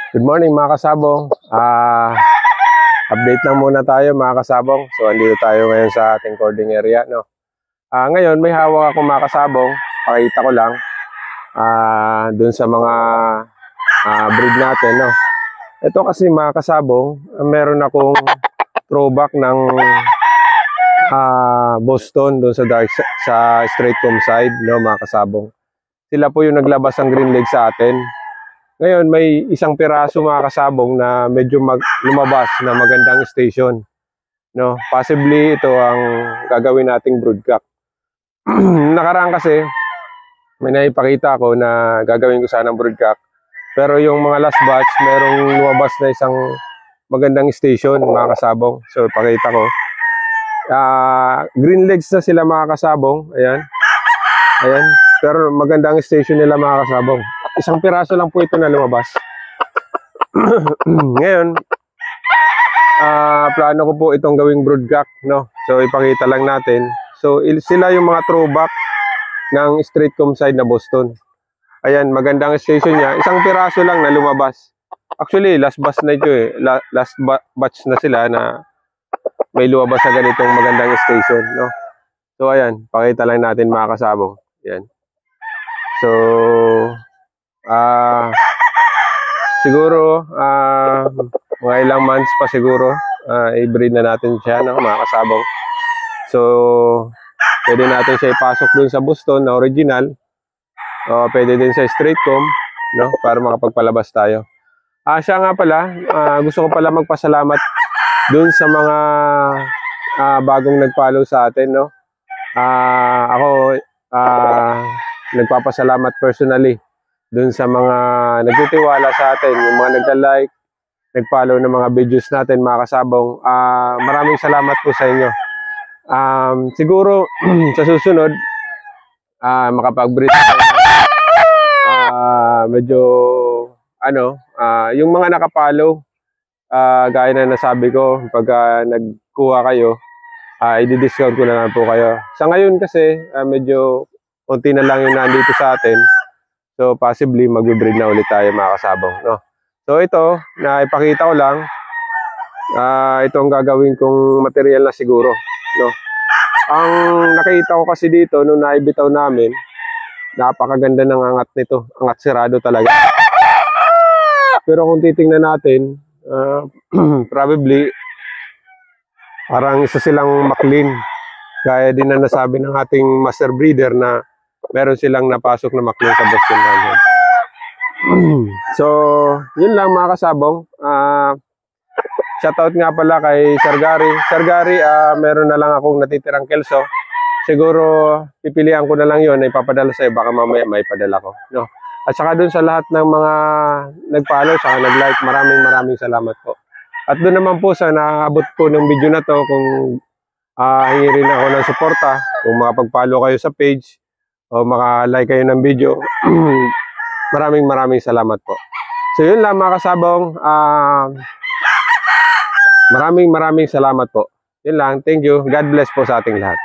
Good morning mga kasabong. Update lang muna tayo mga kasabong. So andito tayo ngayon sa ating cording area, no. Ngayon may hawak ako mga kasabong. Pakita ko lang dun sa mga breed natin, no. Ito kasi mga kasabong, meron akong throwback ng Boston dun sa straight comb side, no mga kasabong. Sila po yung naglabas ng green leg sa atin. Ngayon, may isang piraso mga kasabong na medyo lumabas na magandang station. No? Possibly, ito ang gagawin nating broodcock. Nakaraan kasi, may naipakita ko na gagawin ko sanang broodcock. Pero yung mga last batch, merong lumabas na isang magandang station mga kasabong. So, pakita ko. Green legs na sila mga kasabong. Ayan. Ayan. Pero magandang station nila mga kasabong. Isang piraso lang po ito na lumabas. Ngayon, plano ko po itong gawing broodcock, no? So, ipakita lang natin. So, sila yung mga throwback ng straight comb side na Boston. Ayan, magandang station niya. Isang piraso lang na lumabas. Actually, last batch na ito eh. Last batch na sila na may lumabas na ganitong magandang station, no? So, ayan, pakita lang natin mga kasabong. Ayan. So, siguro mga ilang months pa siguro i-breed na natin siya, no, mga kasabong. So pwede natin siya ipasok dun sa Boston na original, pwede din sa straight comb, no, para makapagpalabas tayo. Siya nga pala, gusto ko pala magpasalamat dun sa mga bagong nag-follow sa atin, no. Ako nagpapasalamat personally dun sa mga nagtitiwala sa atin, yung mga nagka-like, nag-follow ng mga videos natin mga kasabong. Maraming salamat po sa inyo. Siguro sa susunod makapag-breed medyo yung mga nakapollow, gaya na nasabi ko, pag nagkuha kayo, i-discount ko na lang po kayo. Sa ngayon kasi medyo konti na lang yung nandito sa atin. So, possibly, mag-breed na ulit tayo mga kasabong, no? So, ito, na ipakita ko lang, ito ang gagawin kong material na siguro, no? Ang nakita ko kasi dito, nung naibitaw namin, napakaganda ng angat nito. Angat sirado talaga. Pero kung titingnan natin, probably, parang isa silang McLean. Kaya din na nasabi ng ating master breeder na meron silang napasok na McLean sa Boston Roundhead. So, yun lang mga kasabong. Shoutout nga pala kay Sir Gary. Sir Gary, meron na lang akong natitirang kelso. Siguro, pipilihan ko na lang yun, ipapadala sa'yo. Baka mamaya may padala ko, no? At saka dun sa lahat ng mga nag-follow, saka nag-like, maraming salamat po. At dun naman po sa naabot po ng video na to, kung hingi rin ako ng suporta, kung makapag-follow kayo sa page, o maka-like kayo ng video, maraming salamat po. So yun lang mga kasabong, maraming salamat po. Yun lang, thank you, God bless po sa ating lahat.